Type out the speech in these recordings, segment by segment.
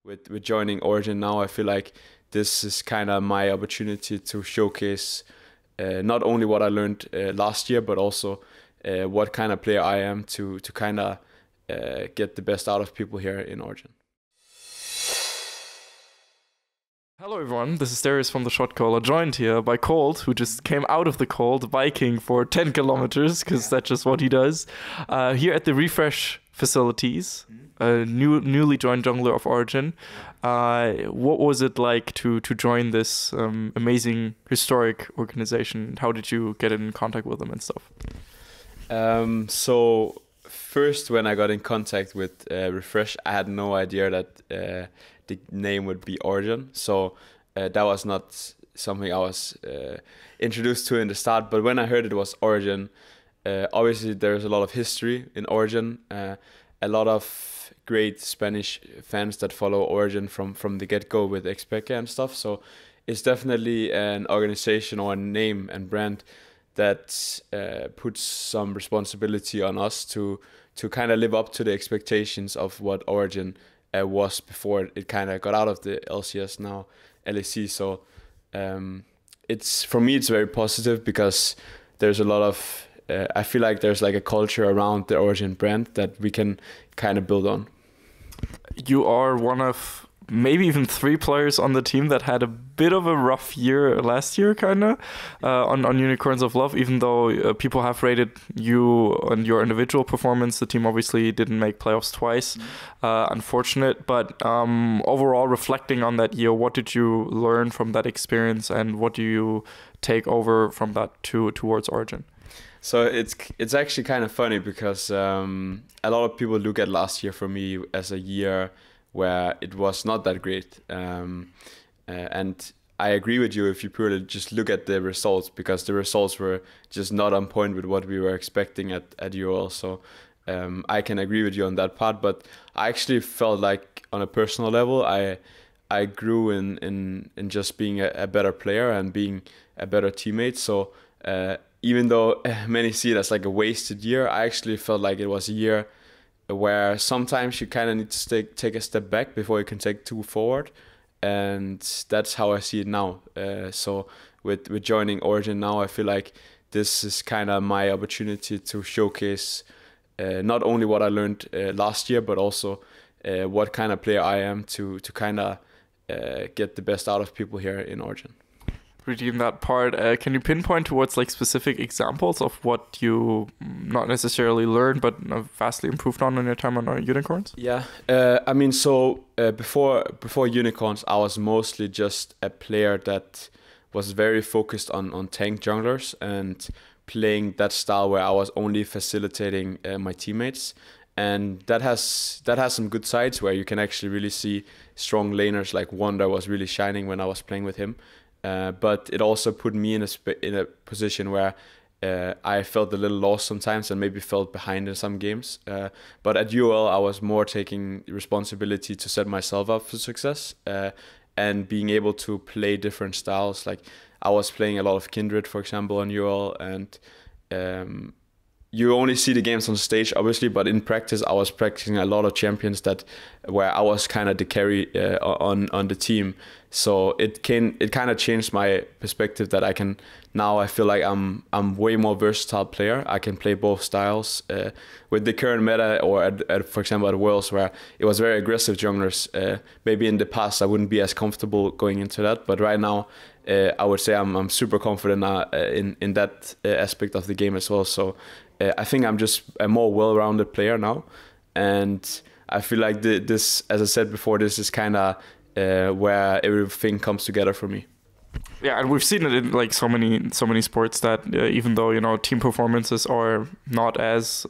With joining Origen now, I feel like this is kind of my opportunity to showcase not only what I learned last year, but also what kind of player I am to kind of get the best out of people here in Origen. Hello everyone, this is Darius from the Shotcaller, joined here by Kold, who just came out of the cold, biking for 10 kilometers, because that's just what he does, here at the Refresh facilities, newly joined jungler of Origen. What was it like to join this amazing, historic organization? How did you get in contact with them and stuff? So first, when I got in contact with Refresh, I had no idea that the name would be Origen. So that was not something I was introduced to in the start. But when I heard it was Origen, obviously there's a lot of history in Origen, a lot of great Spanish fans that follow Origen from the get-go with Xpeke and stuff. So it's definitely an organization or a name and brand that puts some responsibility on us to kind of live up to the expectations of what Origen was before it kind of got out of the LCS, now LEC. So it's, for me, it's very positive because there's a lot of I feel like there's like a culture around the Origen brand that we can kind of build on. You are one of maybe even 3 players on the team that had a bit of a rough year last year, kind of, on Unicorns of Love, even though people have rated you on your individual performance. The team obviously didn't make playoffs twice, unfortunate, but overall, reflecting on that year, what did you learn from that experience and what do you take over from that towards Origen? So it's actually kind of funny because a lot of people look at last year for me as a year where it was not that great. And I agree with you if you purely just look at the results, because the results were just not on point with what we were expecting at UL. So I can agree with you on that part, but I actually felt like on a personal level, I grew in just being a better player and being a better teammate. So even though many see it as like a wasted year, I actually felt like it was a year where sometimes you kind of need to take a step back before you can take 2 forward. And that's how I see it now. So with joining Origen now, I feel like this is kind of my opportunity to showcase not only what I learned last year, but also what kind of player I am to kind of get the best out of people here in Origen. Redeem that part. Can you pinpoint towards like specific examples of what you not necessarily learned but vastly improved on in your time on Unicorns? Yeah, I mean, so before Unicorns, I was mostly just a player that was very focused on tank junglers and playing that style where I was only facilitating my teammates. And that has some good sides where you can actually really see strong laners, like Wonder was really shining when I was playing with him. But it also put me in a position where I felt a little lost sometimes and maybe felt behind in some games. But at UL, I was more taking responsibility to set myself up for success and being able to play different styles. Like I was playing a lot of Kindred, for example, on UL, and you only see the games on stage, obviously, but in practice, I was practicing a lot of champions where I was kind of the carry on the team. So it kind of changed my perspective that I feel like I'm way more versatile player. I can play both styles. With the current meta, or for example at Worlds, where it was very aggressive junglers. Maybe in the past I wouldn't be as comfortable going into that, but right now I would say I'm super confident in that aspect of the game as well. So I think I'm just a more well-rounded player now, and I feel like this, as I said before, this is kind of where everything comes together for me. Yeah, and we've seen it in like so many sports that even though team performances are not as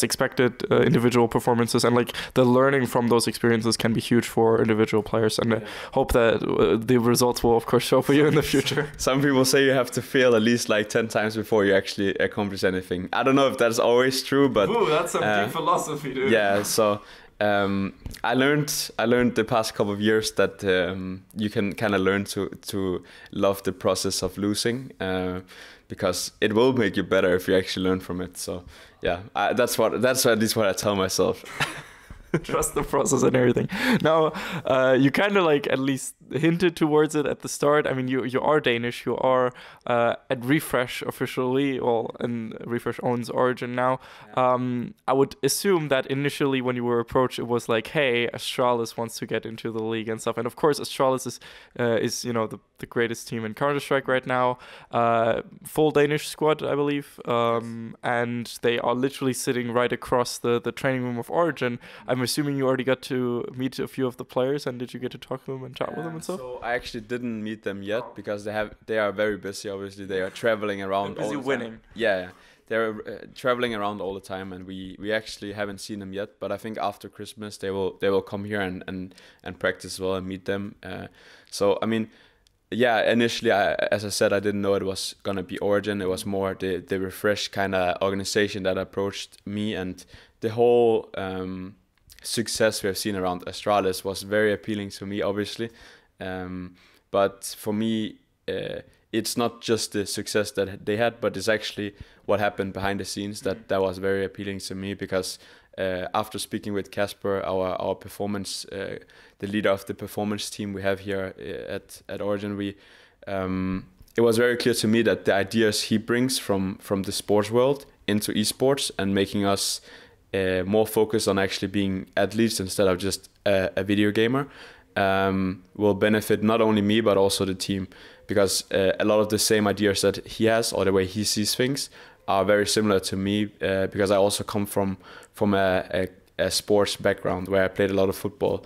expected, individual performances and like the learning from those experiences can be huge for individual players. And I hope that the results will of course show for you in the future. Some people say you have to fail at least like 10 times before you actually accomplish anything. I don't know if that's always true, but ooh, that's some deep philosophy, dude. Yeah, so. I learned the past couple of years that you can kind of learn to love the process of losing, because it will make you better if you actually learn from it. So yeah, that's at least what I tell myself. Trust the process and everything. Now, you kind of like at least hinted towards it at the start. I mean, you are Danish. You are at Refresh officially, and Refresh owns Origin now. I would assume that initially when you were approached, it was like, hey, Astralis wants to get into the league and stuff. And of course, Astralis is the greatest team in Counter-Strike right now. Full Danish squad, I believe. And they are literally sitting right across the training room of Origin. I'm assuming you already got to meet a few of the players, and did you get to talk to them and chat with them and stuff? So I actually didn't meet them yet because they are very busy. Obviously, they are traveling around. They're busy all the winning. Time. Yeah. They're traveling around all the time, and we actually haven't seen them yet. But I think after Christmas they will come here and practice as well and meet them. So I mean, yeah, initially, as I said, I didn't know it was gonna be Origin. It was more the Refresh kind of organization that approached me, and the whole success we have seen around Astralis was very appealing to me, obviously. But for me, it's not just the success that they had, but it's actually what happened behind the scenes that was very appealing to me, because after speaking with Casper, our performance, the leader of the performance team we have here at Origin, it was very clear to me that the ideas he brings from the sports world into esports and making us more focused on actually being athletes instead of just a video gamer will benefit not only me but also the team, because a lot of the same ideas that he has or the way he sees things are very similar to me, because I also come from a sports background where I played a lot of football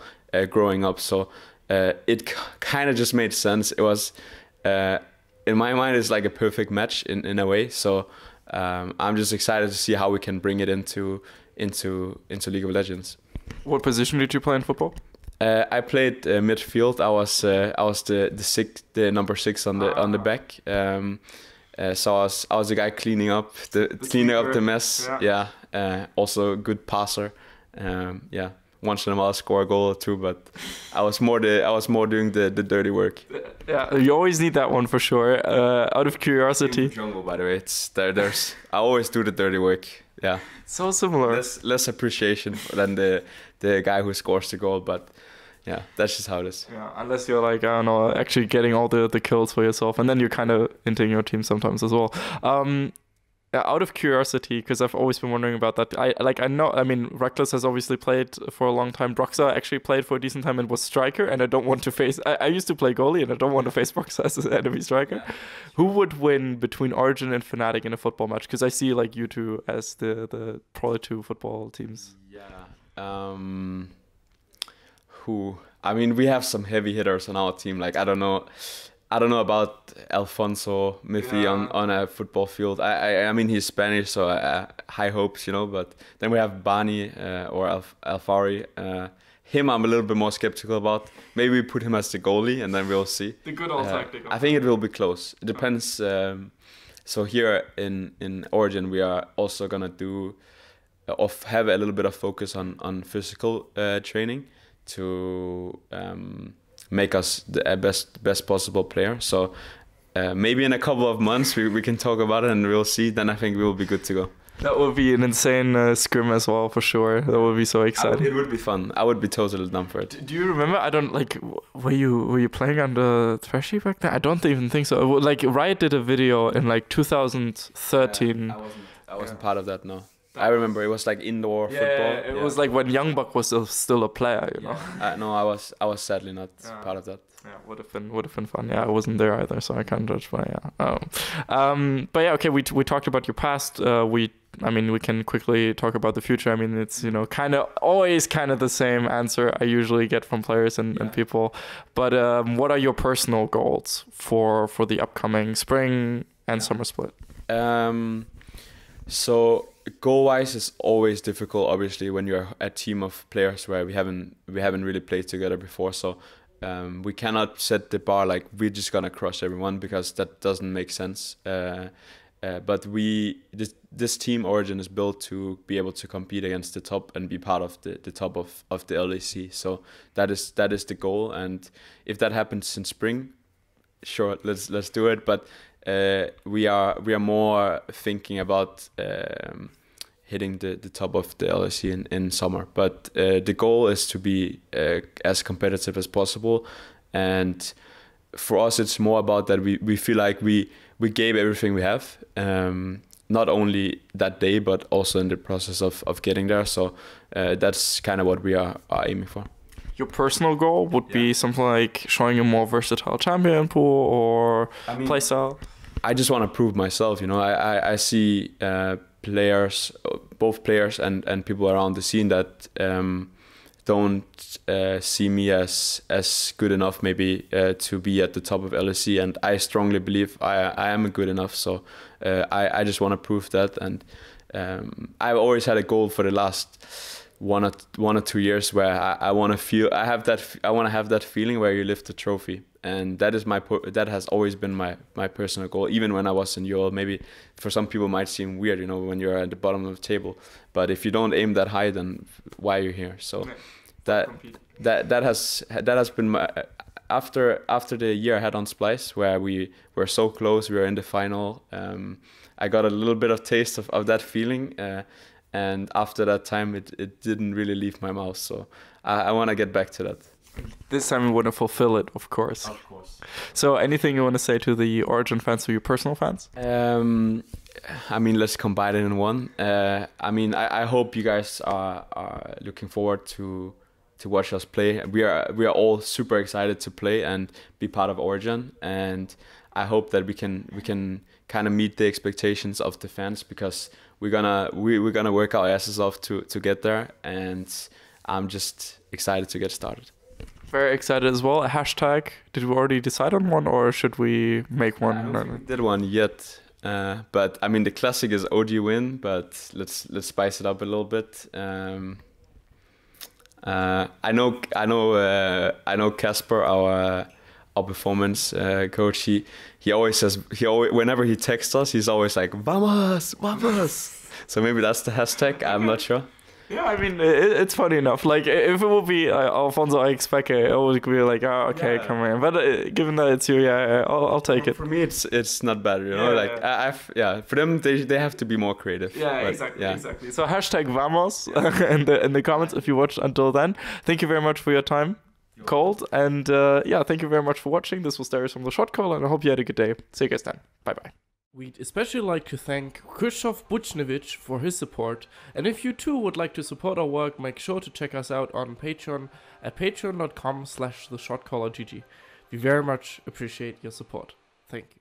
growing up. So it kind of just made sense. It was, in my mind, it's like a perfect match in a way. So I'm just excited to see how we can bring it into League of Legends. What position did you play in football? I played midfield. I was the number 6 on the back. So I was the guy cleaning up the mess. Yeah. Also a good passer. Yeah. Once in a while score a goal or two, but I was more doing the dirty work. Yeah, you always need that one for sure. Out of curiosity. Jungle, by the way, there's I always do the dirty work. Yeah. So similar. Less appreciation than the guy who scores the goal, but yeah, that's just how it is. Yeah, unless you're like, I don't know, actually getting all the kills for yourself, and then you're kind of hinting your team sometimes as well. Out of curiosity, because I've always been wondering about that. I mean, Reckless has obviously played for a long time. Broxa actually played for a decent time and was striker, and I don't want to face... I used to play goalie, and I don't want to face Broxa as an enemy striker. Yeah. Who would win between Origin and Fnatic in a football match? Because I see like you two as the Pro 2 football teams. Yeah. Who? I mean, we have some heavy hitters on our team. Like, I don't know about Alfonso Miffy on a football field. I mean, he's Spanish, so high hopes, But then we have Bani or Alfari. Him, I'm a little bit more skeptical about. Maybe we put him as the goalie, and then we'll see. The good old tactic. I think it will be close. It depends. So here in Origin, we are also gonna have a little bit of focus on physical training to make us the best possible player. So maybe in a couple of months we can talk about it and we'll see. Then I think we will be good to go. That would be an insane scrim as well, for sure. That would be so exciting. It would be fun. I would be totally down for it. Do you remember? I don't like. Were you playing under Thrashy back then? I don't even think so. Like Riot did a video in like 2013. I wasn't part of that. No. I remember it was like indoor football. It was like when Youngbuck was still a player, No, I was sadly not part of that. Yeah, would have been fun. Yeah, I wasn't there either, so I can't judge. But yeah, but yeah, okay. We talked about your past. We can quickly talk about the future. I mean, it's always the same answer I usually get from players and people. But what are your personal goals for the upcoming spring and summer split? So goal-wise is always difficult, obviously, when you're a team of players where we haven't really played together before. So we cannot set the bar like we're just gonna crush everyone, because that doesn't make sense. But this team Origin is built to be able to compete against the top and be part of the top of the LEC. So that is the goal, and if that happens in spring, sure, let's do it. But we are more thinking about hitting the top of the LEC in summer. But the goal is to be as competitive as possible, and for us it's more about that we feel like we gave everything we have, not only that day but also in the process of getting there. So that's kind of what we are aiming for. Your personal goal would be something like showing a more versatile champion pool or playstyle? I just want to prove myself, I see players, both players and people around the scene that don't see me as good enough maybe to be at the top of LEC, and I strongly believe I am good enough. So I just want to prove that, and I've always had a goal for the last 1 or 2 years where I want to have that feeling where you lift the trophy, and that has always been my personal goal. Even when I was in UL, maybe for some people it might seem weird, when you're at the bottom of the table, but if you don't aim that high, then why are you here? So that has been my after the year I had on Splice, where we were so close, we were in the final. I got a little bit of taste of that feeling. And after that time, it didn't really leave my mouth. So I want to get back to that. This time we want to fulfill it, of course. Of course. So anything you want to say to the Origen fans, or your personal fans? Let's combine it in one. I hope you guys are looking forward to watch us play. We are all super excited to play and be part of Origen, and I hope that we can kind of meet the expectations of the fans, because we're gonna work our asses off to get there, and I'm just excited to get started. Very excited as well. A hashtag, did we already decide on one, or should we make one? I don't think we did one yet, but the classic is OG win, but let's spice it up a little bit. I know Casper, our performance coach. He always says, whenever he texts us, he's always like vamos. So maybe that's the hashtag. I'm not sure. Yeah, it's funny enough. Like, if it would be Alfonso Expecke, I would be like, oh, okay, yeah. Come on. But given that it's you, I'll take it. For me, it's not bad, for them, they have to be more creative. Yeah, exactly. So hashtag vamos in the comments if you watched until then. Thank you very much for your time, Kold, and thank you very much for watching. This was Darius from the Shotcaller, and I hope you had a good day. See you guys then. Bye. We'd especially like to thank Krzysztof Buchnevich for his support, and if you too would like to support our work, make sure to check us out on Patreon at patreon.com/theshotcallergg. We very much appreciate your support. Thank you.